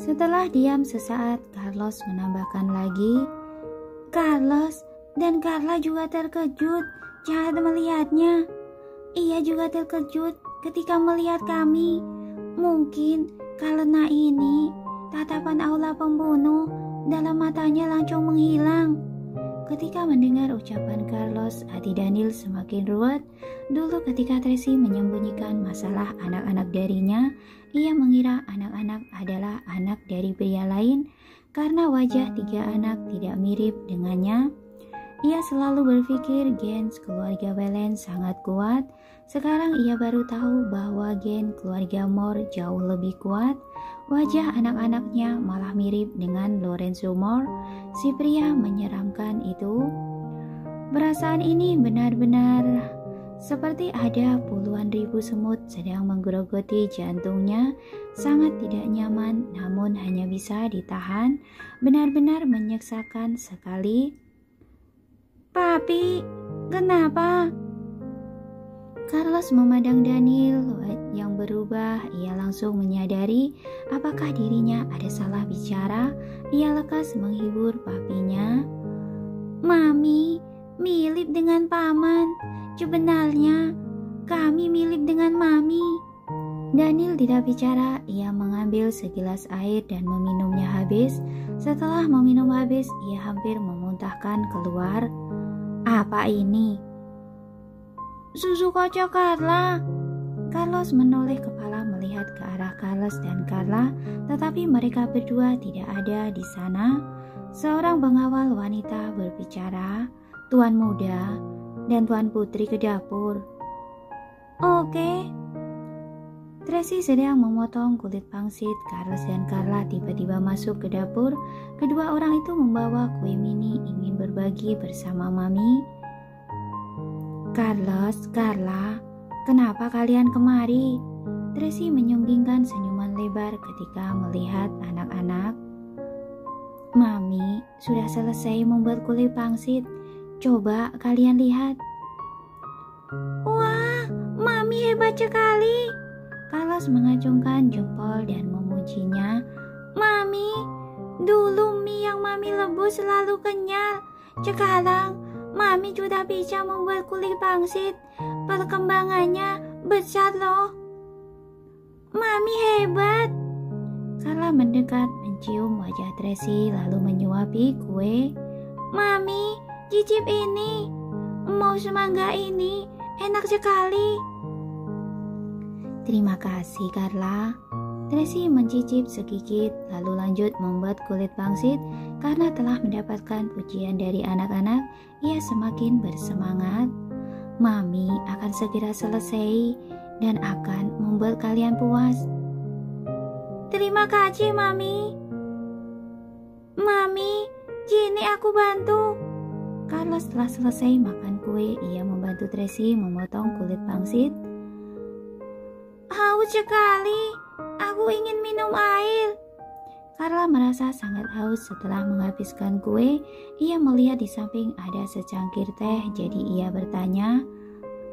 Setelah diam sesaat, Carlos menambahkan lagi, Carlos dan Carla juga terkejut saat melihatnya. Ia juga terkejut ketika melihat kami. Mungkin karena ini, tatapan Aula pembunuh dalam matanya langsung menghilang. Ketika mendengar ucapan Carlos, hati Daniel semakin ruwet. Dulu ketika Tracy menyembunyikan masalah anak-anak darinya, ia mengira anak-anak adalah anak dari pria lain karena wajah 3 anak tidak mirip dengannya. Ia selalu berpikir gen keluarga Belen sangat kuat. Sekarang ia baru tahu bahwa gen keluarga Moore jauh lebih kuat. Wajah anak-anaknya malah mirip dengan Lorenzo Moore, si pria menyeramkan itu. Perasaan ini benar-benar seperti ada puluhan ribu semut sedang menggerogoti jantungnya. Sangat tidak nyaman, namun hanya bisa ditahan. Benar-benar menyiksakan sekali. Papi, kenapa? Carlos memandang Daniel yang berubah. Ia langsung menyadari apakah dirinya ada salah bicara. Ia lekas menghibur papinya. Mami mirip dengan paman. Sebenarnya kami mirip dengan mami. Daniel tidak bicara. Ia mengambil segelas air dan meminumnya habis. Setelah meminum habis, ia hampir memuntahkan keluar. Apa ini? Susu kocok Carla. Carlos menoleh kepala melihat ke arah Carlos dan Carla, tetapi mereka berdua tidak ada di sana. Seorang pengawal wanita berbicara, Tuan Muda dan Tuan Putri ke dapur. Oke. Tracy sedang memotong kulit pangsit. Carlos dan Carla tiba-tiba masuk ke dapur. Kedua orang itu membawa kue mini ingin berbagi bersama Mami. Carlos, Carla, kenapa kalian kemari? Tracy menyunggingkan senyuman lebar ketika melihat anak-anak. Mami sudah selesai membuat kue pangsit. Coba kalian lihat. Wah, Mami hebat sekali. Carlos mengacungkan jempol dan memujinya. Mami, dulu mie yang Mami rebus selalu kenyal. Sekarang Mami sudah bisa membuat kue pangsit. Perkembangannya besar loh. Mami hebat. Carla mendekat mencium wajah Tracy lalu menyuapi kue. Mami, cicip ini. Mau semangga ini, enak sekali. Terima kasih Carla. Tracy mencicip sedikit lalu lanjut membuat kulit pangsit. Karena telah mendapatkan pujian dari anak-anak, ia semakin bersemangat. Mami akan segera selesai dan akan membuat kalian puas. Terima kasih Mami. Mami, sini aku bantu. Carlos telah selesai makan kue. Ia membantu Tracy memotong kulit pangsit. Haus sekali. Aku ingin minum air. Carla merasa sangat haus setelah menghabiskan kue. Ia melihat di samping ada secangkir teh, jadi ia bertanya,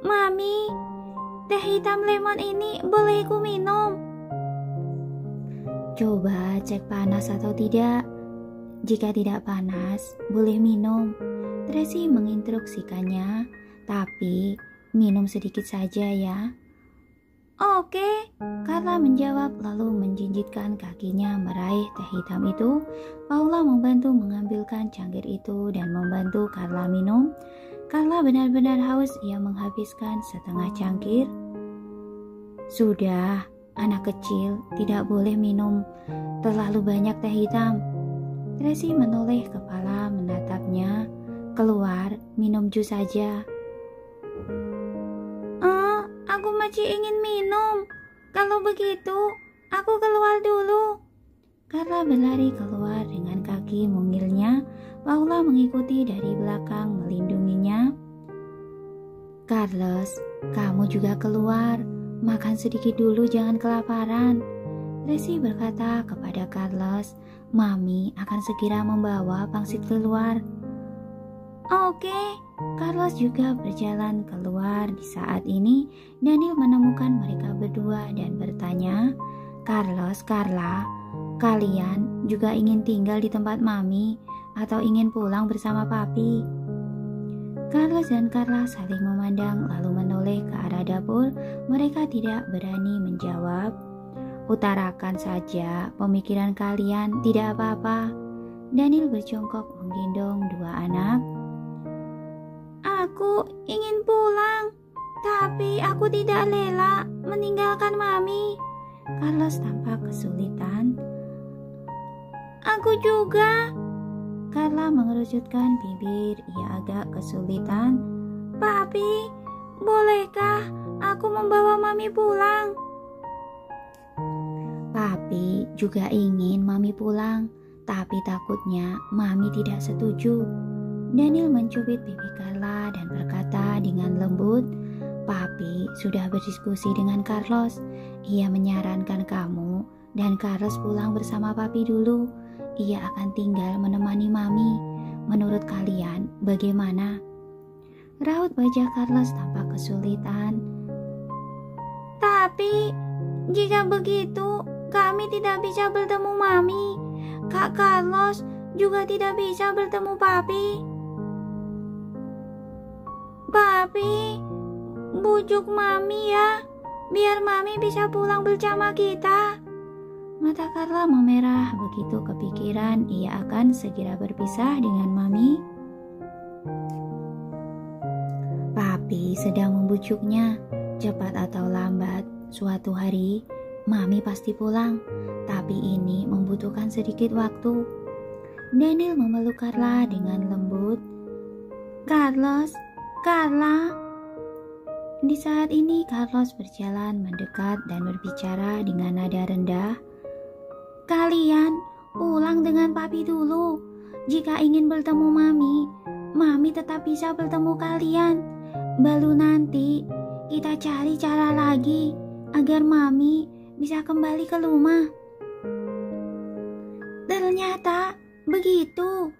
Mami, teh hitam lemon ini boleh ku minum? Coba cek panas atau tidak. Jika tidak panas, boleh minum. Tracy menginstruksikannya, tapi minum sedikit saja ya. Oke, Carla menjawab lalu menjinjitkan kakinya meraih teh hitam itu. Paula membantu mengambilkan cangkir itu dan membantu Carla minum. Carla benar-benar haus, ia menghabiskan setengah cangkir. Sudah, anak kecil tidak boleh minum terlalu banyak teh hitam. Tracy menoleh kepala menatapnya. Keluar, minum jus saja. Aku masih ingin minum. Kalau begitu, aku keluar dulu. Carla berlari keluar dengan kaki mungilnya. Paula mengikuti dari belakang melindunginya. Carlos, kamu juga keluar. Makan sedikit dulu, jangan kelaparan. Tracy berkata kepada Carlos, Mami akan segera membawa pangsit keluar. Oke, Carlos juga berjalan keluar. Di saat ini, Daniel menemukan mereka berdua dan bertanya, Carlos, Carla, Kalian juga ingin tinggal di tempat Mami atau ingin pulang bersama Papi? Carlos dan Carla saling memandang lalu menoleh ke arah dapur. Mereka tidak berani menjawab. Utarakan saja pemikiran kalian, tidak apa-apa. Daniel berjongkok menggendong dua anak. Aku ingin pulang, tapi aku tidak rela meninggalkan Mami. Carlos tampak kesulitan. Aku juga. Carla mengerutkan bibir, ia agak kesulitan. Papi, bolehkah aku membawa Mami pulang? Papi juga ingin Mami pulang, tapi takutnya Mami tidak setuju. Daniel mencubit pipi Carla dan berkata dengan lembut, Papi sudah berdiskusi dengan Carlos. Ia menyarankan kamu dan Carlos pulang bersama Papi dulu. Ia akan tinggal menemani Mami. Menurut kalian bagaimana? Raut wajah Carlos tampak kesulitan. Tapi jika begitu kami tidak bisa bertemu Mami. Kak Carlos juga tidak bisa bertemu Papi. Papi, bujuk Mami ya, biar Mami bisa pulang bersama kita. Mata Carla memerah, begitu kepikiran ia akan segera berpisah dengan Mami. Papi sedang membujuknya, cepat atau lambat, suatu hari Mami pasti pulang, tapi ini membutuhkan sedikit waktu. Daniel memeluk Carla dengan lembut. Carlos, Carla. Di saat ini Carlos berjalan mendekat dan berbicara dengan nada rendah. Kalian pulang dengan Papi dulu. Jika ingin bertemu Mami, Mami tetap bisa bertemu kalian. Baru nanti kita cari cara lagi agar Mami bisa kembali ke rumah. Ternyata begitu.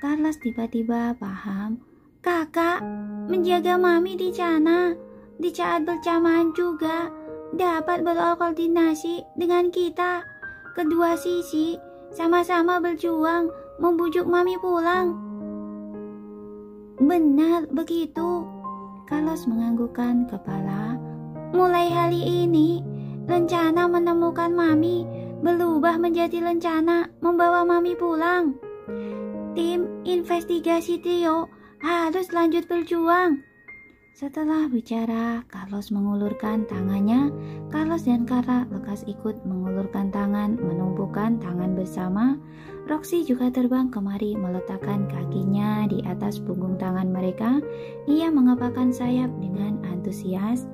Carlos tiba-tiba paham. Kakak menjaga Mami di sana. Di saat bersamaan juga dapat berkoordinasi dengan kita. Kedua sisi sama-sama berjuang membujuk Mami pulang. Benar begitu. Carlos menganggukkan kepala. Mulai hari ini, rencana menemukan Mami berubah menjadi rencana membawa Mami pulang. Tim investigasi Tio harus lanjut berjuang. Setelah bicara, Carlos mengulurkan tangannya. Carlos dan Carla lekas ikut mengulurkan tangan, menumpukan tangan bersama. Roxy juga terbang kemari meletakkan kakinya di atas punggung tangan mereka. Ia mengepakkan sayap dengan antusias.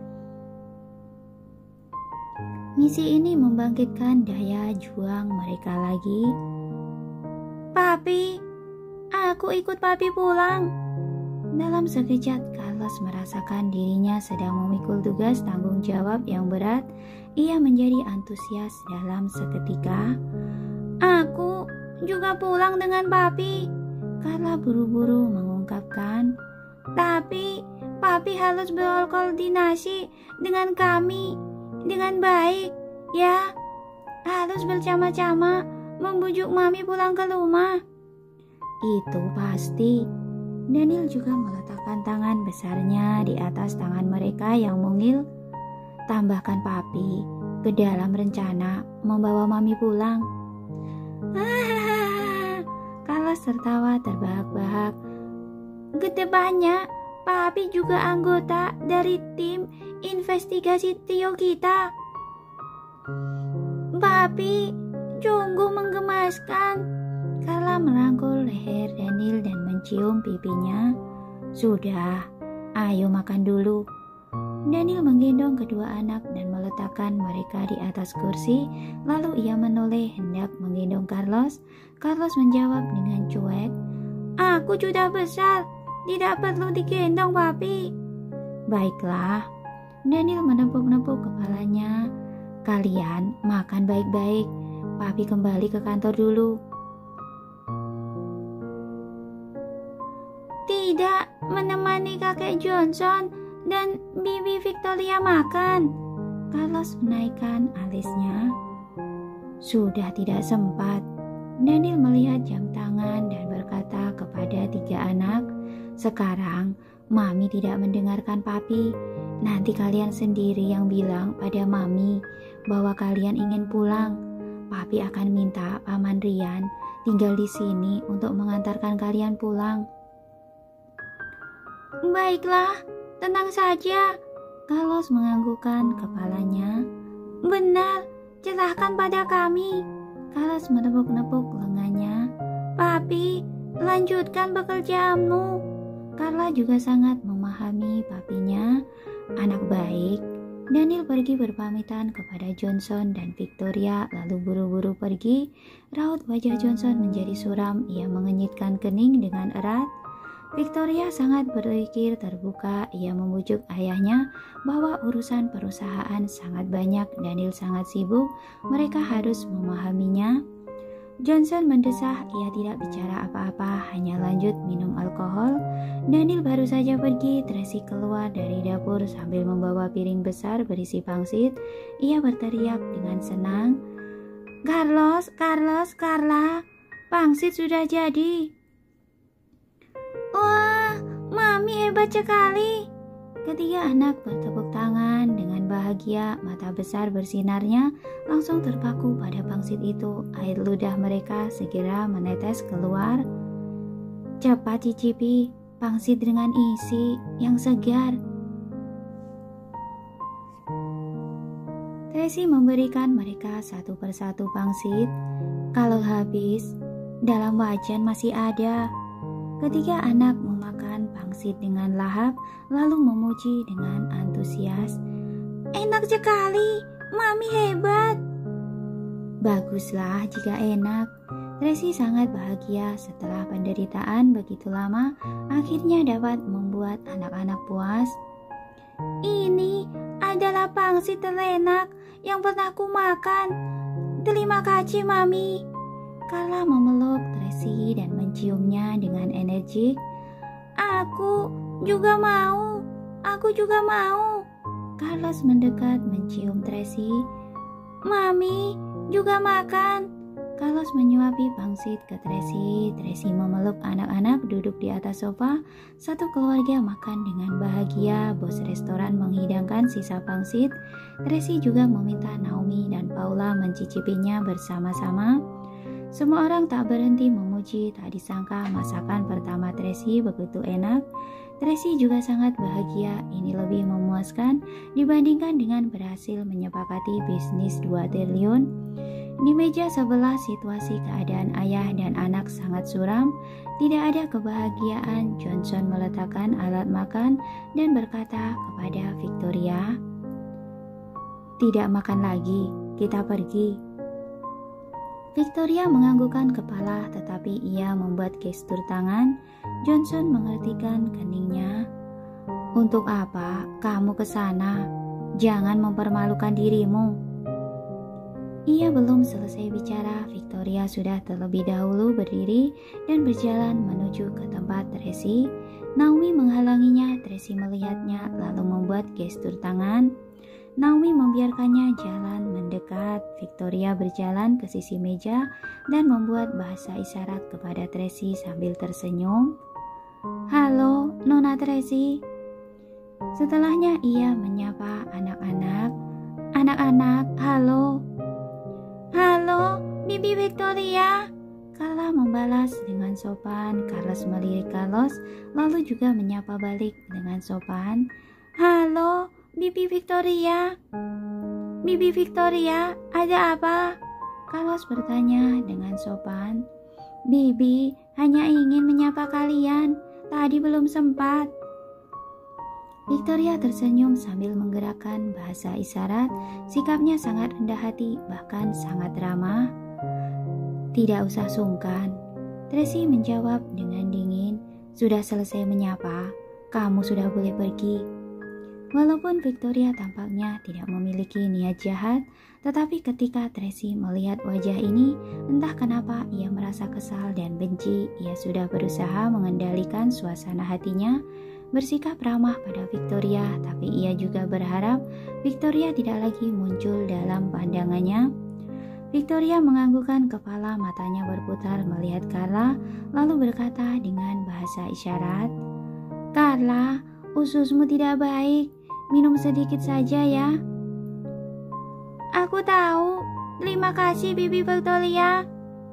Misi ini membangkitkan daya juang mereka lagi. Papi, aku ikut Papi pulang. Dalam sekejap, Carlos merasakan dirinya sedang memikul tugas tanggung jawab yang berat. Ia menjadi antusias dalam seketika. Aku juga pulang dengan Papi. Carla buru-buru mengungkapkan. Tapi Papi harus berkoordinasi dengan kami dengan baik, ya. Harus bersama-sama membujuk Mami pulang ke rumah. Itu pasti. Daniel juga meletakkan tangan besarnya di atas tangan mereka yang mungil. Tambahkan Papi ke dalam rencana membawa Mami pulang. Carlos tertawa terbahak-bahak. Kedepannya Papi juga anggota dari tim investigasi Tio kita. Papi sungguh menggemaskan. Carla merangkul leher Daniel dan mencium pipinya. Sudah, ayo makan dulu. Daniel menggendong kedua anak dan meletakkan mereka di atas kursi. Lalu ia menoleh hendak menggendong Carlos. Carlos menjawab dengan cuek. Aku sudah besar, tidak perlu digendong Papi. Baiklah. Daniel menepuk-nepuk kepalanya. Kalian makan baik-baik. Papi kembali ke kantor dulu. Tidak menemani kakek Johnson dan Bibi Victoria makan. Carlos menaikkan alisnya. Sudah tidak sempat. Daniel melihat jam tangan dan berkata kepada 3 anak, "Sekarang Mami tidak mendengarkan Papi. Nanti kalian sendiri yang bilang pada Mami bahwa kalian ingin pulang. Papi akan minta Paman Rian tinggal di sini untuk mengantarkan kalian pulang." "Baiklah, tenang saja." Carlos menganggukkan kepalanya. "Benar, serahkan pada kami." Carlos menepuk-nepuk lengannya. "Papi, lanjutkan pekerjaanmu." Carla juga sangat memahami papinya. Anak baik. Daniel pergi berpamitan kepada Johnson dan Victoria, lalu buru-buru pergi. Raut wajah Johnson menjadi suram. Ia mengenyitkan kening dengan erat. Victoria sangat berpikir terbuka. Ia membujuk ayahnya bahwa urusan perusahaan sangat banyak. Daniel sangat sibuk. Mereka harus memahaminya. Johnson mendesah. Ia tidak bicara apa-apa, hanya lanjut minum alkohol. Daniel baru saja pergi. Tracy keluar dari dapur sambil membawa piring besar berisi pangsit. Ia berteriak dengan senang, Carla, pangsit sudah jadi." "Wah, Mami hebat sekali." Ketiga anak bertepuk tangan dengan bahagia. Mata besar bersinarnya langsung terpaku pada pangsit itu. Air ludah mereka segera menetes keluar. "Cepat cicipi pangsit dengan isi yang segar." Tracy memberikan mereka satu persatu pangsit. "Kalau habis, dalam wajan masih ada." Ketiga anak memakan pangsit dengan lahap, lalu memuji dengan antusias. "Enak sekali, Mami hebat." "Baguslah jika enak." Tracy sangat bahagia setelah penderitaan begitu lama, akhirnya dapat membuat anak-anak puas. "Ini adalah pangsit terenak yang pernah aku makan. Terima kasih, Mami." Carla memeluk Tracy dan menciumnya dengan energik. Aku juga mau. Carlos mendekat mencium Tracy. "Mami juga makan." Carlos menyuapi pangsit ke Tracy. Tracy memeluk anak-anak duduk di atas sofa. Satu keluarga makan dengan bahagia. Bos restoran menghidangkan sisa pangsit. Tracy juga meminta Naomi dan Paula mencicipinya bersama-sama. Semua orang tak berhenti memuji. Tak disangka masakan pertama Tracy begitu enak. Tracy juga sangat bahagia. Ini lebih memuaskan dibandingkan dengan berhasil menyepakati bisnis 2 triliun. Di meja sebelah situasi keadaan ayah dan anak sangat suram. Tidak ada kebahagiaan. Johnson meletakkan alat makan dan berkata kepada Victoria, "Tidak makan lagi, kita pergi." Victoria menganggukkan kepala, tetapi ia membuat gestur tangan. Johnson mengertikan keningnya. "Untuk apa kamu ke sana? Jangan mempermalukan dirimu." Ia belum selesai bicara, Victoria sudah terlebih dahulu berdiri dan berjalan menuju ke tempat Tracy. Naomi menghalanginya. Tracy melihatnya lalu membuat gestur tangan. Naomi membiarkannya jalan mendekat. Victoria berjalan ke sisi meja dan membuat bahasa isyarat kepada Tracy sambil tersenyum. "Halo, Nona Tracy." Setelahnya ia menyapa anak-anak. "Anak-anak, halo." "Halo, Bibi Victoria." Carla membalas dengan sopan. Carlos melirik Carlos, lalu juga menyapa balik dengan sopan. "Halo, Bibi Victoria." "Bibi Victoria, ada apa?" Carlos bertanya dengan sopan. "Bibi hanya ingin menyapa kalian. Tadi belum sempat." Victoria tersenyum sambil menggerakkan bahasa isyarat. Sikapnya sangat rendah hati, bahkan sangat ramah. "Tidak usah sungkan." Tracy menjawab dengan dingin. "Sudah selesai menyapa, kamu sudah boleh pergi." Walaupun Victoria tampaknya tidak memiliki niat jahat, tetapi ketika Tracy melihat wajah ini, entah kenapa ia merasa kesal dan benci. Ia sudah berusaha mengendalikan suasana hatinya, bersikap ramah pada Victoria, tapi ia juga berharap Victoria tidak lagi muncul dalam pandangannya. Victoria menganggukkan kepala, matanya berputar melihat Carla, lalu berkata dengan bahasa isyarat, "Carla, ususmu tidak baik, minum sedikit saja ya." "Aku tahu, terima kasih Bibi Victoria."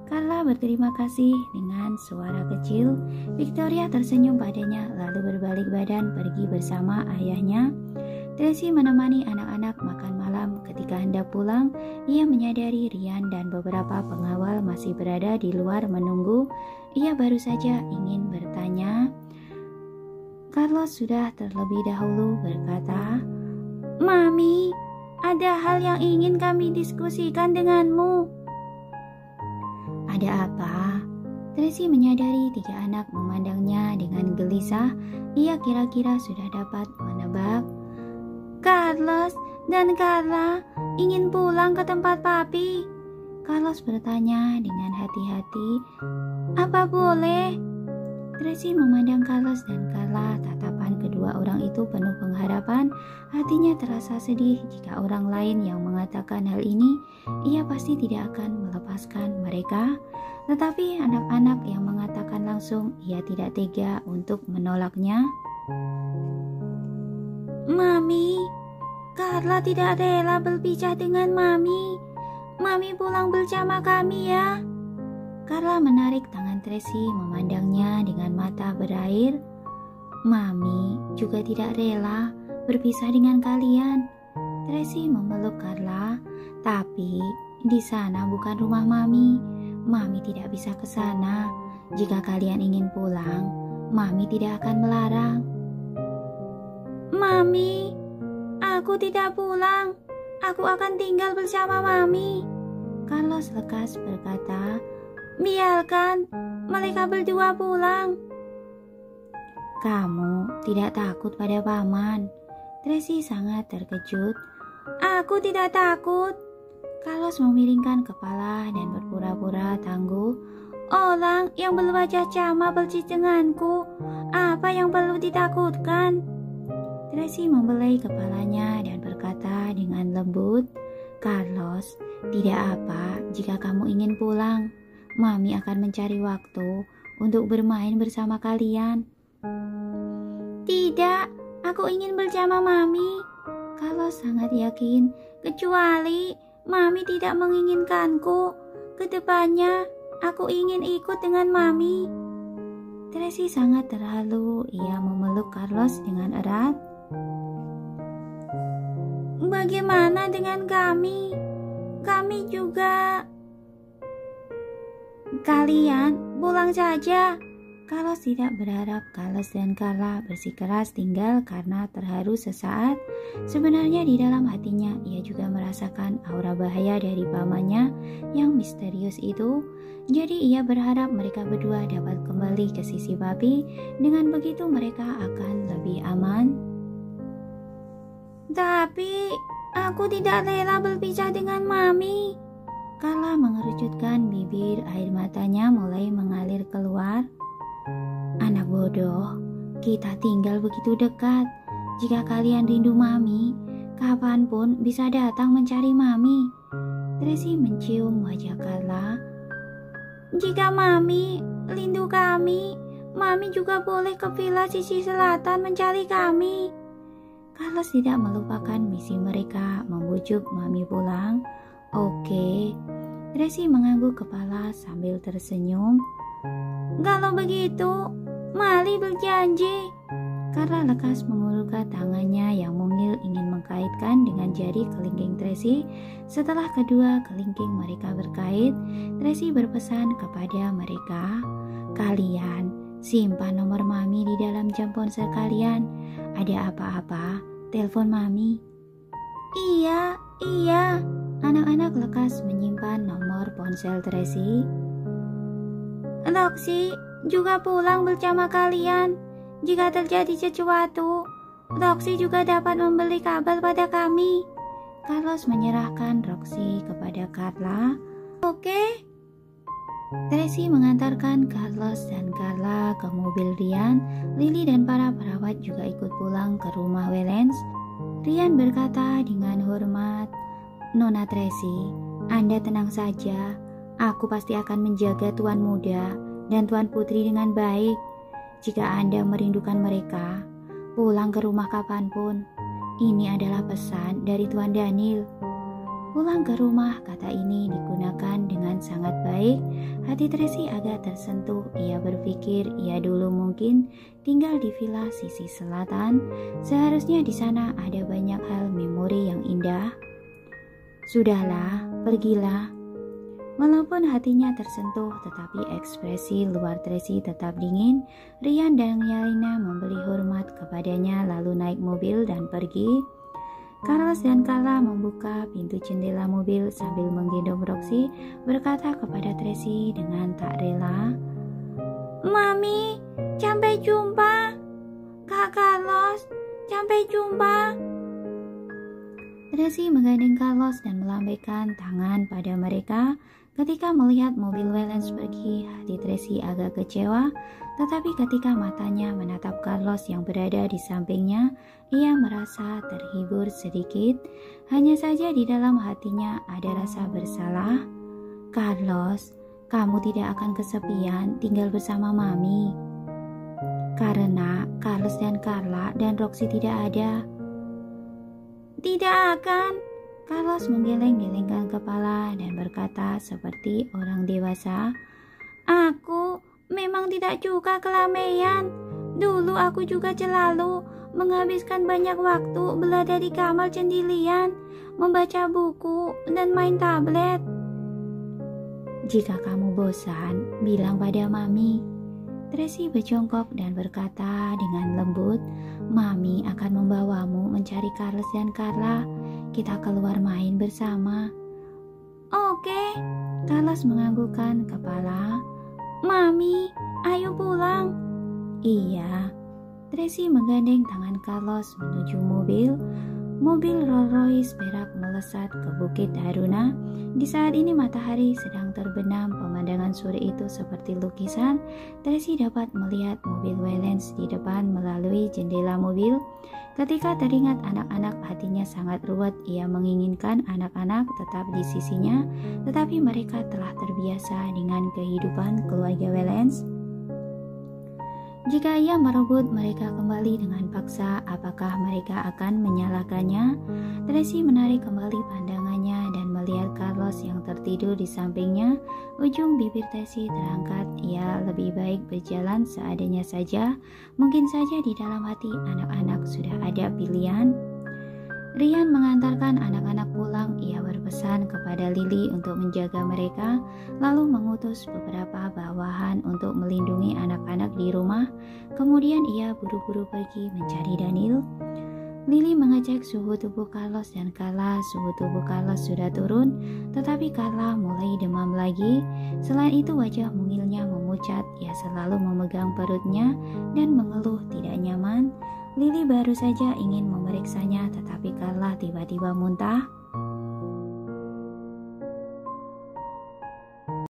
Carla berterima kasih dengan suara kecil. Victoria tersenyum padanya, lalu berbalik badan pergi bersama ayahnya. Tracy menemani anak-anak makan malam. Ketika hendak pulang, ia menyadari Ryan dan beberapa pengawal masih berada di luar menunggu. Ia baru saja ingin bertanya. Carlos sudah terlebih dahulu berkata, "Mami, ada hal yang ingin kami diskusikan denganmu." "Ada apa?" Tracy menyadari tiga anak memandangnya dengan gelisah. Ia kira-kira sudah dapat menebak. "Carlos dan Carla ingin pulang ke tempat papi." Carlos bertanya dengan hati-hati, "Apa boleh?" Tracy memandang Carlos dan Carla. Tatapan kedua orang itu penuh pengharapan. Hatinya terasa sedih. Jika orang lain yang mengatakan hal ini, ia pasti tidak akan melepaskan mereka. Tetapi anak-anak yang mengatakan langsung, ia tidak tega untuk menolaknya. "Mami, Carla tidak rela berpisah dengan Mami. Mami pulang bersama kami ya." Carla menarik tangan Tracy, memandangnya dengan mata berair. "Mami juga tidak rela berpisah dengan kalian." Tracy memeluk Carla. "Tapi di sana bukan rumah Mami. Mami tidak bisa ke sana. Jika kalian ingin pulang, Mami tidak akan melarang." "Mami, aku tidak pulang. Aku akan tinggal bersama Mami." Carlos lekas berkata, "Biarkan mereka berdua pulang." "Kamu tidak takut pada paman?" Tracy sangat terkejut. "Aku tidak takut." Carlos memiringkan kepala dan berpura-pura tangguh. "Orang yang berwajah sama persis denganku. Apa yang perlu ditakutkan?" Tracy membelai kepalanya dan berkata dengan lembut, "Carlos, tidak apa jika kamu ingin pulang. Mami akan mencari waktu untuk bermain bersama kalian." "Tidak, aku ingin bersama Mami." Carlos sangat yakin, "Kecuali Mami tidak menginginkanku. Kedepannya, aku ingin ikut dengan Mami." Tracy sangat terharu. Ia memeluk Carlos dengan erat. "Bagaimana dengan kami? Kami juga..." "Kalian pulang saja." Carlos tidak berharap Carlos dan Carla bersikeras tinggal karena terharu sesaat. Sebenarnya di dalam hatinya ia juga merasakan aura bahaya dari pamannya yang misterius itu. Jadi ia berharap mereka berdua dapat kembali ke sisi papi. Dengan begitu mereka akan lebih aman. "Tapi aku tidak rela berpisah dengan Mami." Carla mengerucutkan bibir, air matanya mulai mengalir keluar. "Anak bodoh, kita tinggal begitu dekat. Jika kalian rindu Mami, kapanpun bisa datang mencari Mami." Tracy mencium wajah Carla. "Jika Mami rindu kami, Mami juga boleh ke villa sisi selatan mencari kami." Carlos tidak melupakan misi mereka, membujuk Mami pulang. "Oke." Tracy mengangguk kepala sambil tersenyum. "Kalau begitu, mari berjanji." Carla lekas mengulurkan tangannya yang mungil ingin mengkaitkan dengan jari kelingking Tracy. Setelah kedua kelingking mereka berkait, Tracy berpesan kepada mereka, "Kalian simpan nomor Mami di dalam jam ponsel kalian. Ada apa-apa, telepon Mami." Iya. Anak-anak lekas menyimpan nomor ponsel Tracy. "Roxy juga pulang bersama kalian. Jika terjadi sesuatu, Roxy juga dapat memberi kabar pada kami." Carlos menyerahkan Roxy kepada Carla. "Oke." Tracy mengantarkan Carlos dan Carla ke mobil Ryan. Lily dan para perawat juga ikut pulang ke rumah Wellens. Ryan berkata dengan hormat, "Nona Tracy, Anda tenang saja, aku pasti akan menjaga Tuan Muda dan Tuan Putri dengan baik. Jika Anda merindukan mereka, pulang ke rumah kapanpun. Ini adalah pesan dari Tuan Daniel. Pulang ke rumah, kata ini digunakan dengan sangat baik. Hati Tracy agak tersentuh. Ia berpikir ia dulu mungkin tinggal di villa sisi selatan. Seharusnya di sana ada banyak hal memori yang indah. Sudahlah, pergilah. Walaupun hatinya tersentuh, tetapi ekspresi luar Tracy tetap dingin. Ryan dan Yelena memberi hormat kepadanya lalu naik mobil dan pergi. Carlos dan Carla membuka pintu jendela mobil sambil menggendong Roxy, berkata kepada Tracy dengan tak rela, "Mami, sampai jumpa. Kak Carlos, sampai jumpa." Tracy menggandeng Carlos dan melambaikan tangan pada mereka. Ketika melihat mobil Wallace pergi, hati Tracy agak kecewa, tetapi ketika matanya menatap Carlos yang berada di sampingnya, ia merasa terhibur sedikit. Hanya saja di dalam hatinya ada rasa bersalah. "Carlos, kamu tidak akan kesepian tinggal bersama Mami. Karena Carlos dan Carla dan Roxy tidak ada." "Tidak akan." Carlos menggeleng-gelengkan kepala dan berkata seperti orang dewasa, "Aku memang tidak suka keramaian. Dulu aku juga selalu menghabiskan banyak waktu berada di kamar sendirian, membaca buku dan main tablet." "Jika kamu bosan, bilang pada Mami." Tracy berjongkok dan berkata dengan lembut, "Mami akan membawamu mencari Carlos dan Carla. Kita keluar main bersama." "Oke." Carlos menganggukkan kepala. "Mami, ayo pulang." "Iya." Tracy menggandeng tangan Carlos menuju mobil. Mobil Rolls Royce perak melesat ke Bukit Haruna. Di saat ini matahari sedang terbenam. Pemandangan sore itu seperti lukisan. Tracy dapat melihat mobil Wallace di depan melalui jendela mobil. Ketika teringat anak-anak, hatinya sangat ruwet. Ia menginginkan anak-anak tetap di sisinya, tetapi mereka telah terbiasa dengan kehidupan keluarga Wallace. Jika ia merebut mereka kembali dengan paksa, apakah mereka akan menyalahkannya? Tracy menarik kembali pandangannya dan melihat Carlos yang tertidur di sampingnya. Ujung bibir Tracy terangkat. Ia lebih baik berjalan seadanya saja. Mungkin saja di dalam hati anak-anak sudah ada pilihan. Ryan mengantarkan anak-anak pulang. Ia berpesan kepada Lily untuk menjaga mereka, lalu mengutus beberapa bawahan untuk melindungi anak-anak di rumah. Kemudian ia buru-buru pergi mencari Daniel. Lily mengecek suhu tubuh Carlos dan Carla. Suhu tubuh Carlos sudah turun, tetapi Carla mulai demam lagi. Selain itu wajah mungilnya memucat. Ia selalu memegang perutnya dan mengeluh tidak nyaman. Lily baru saja ingin memeriksanya, tetapi Carla tiba-tiba muntah.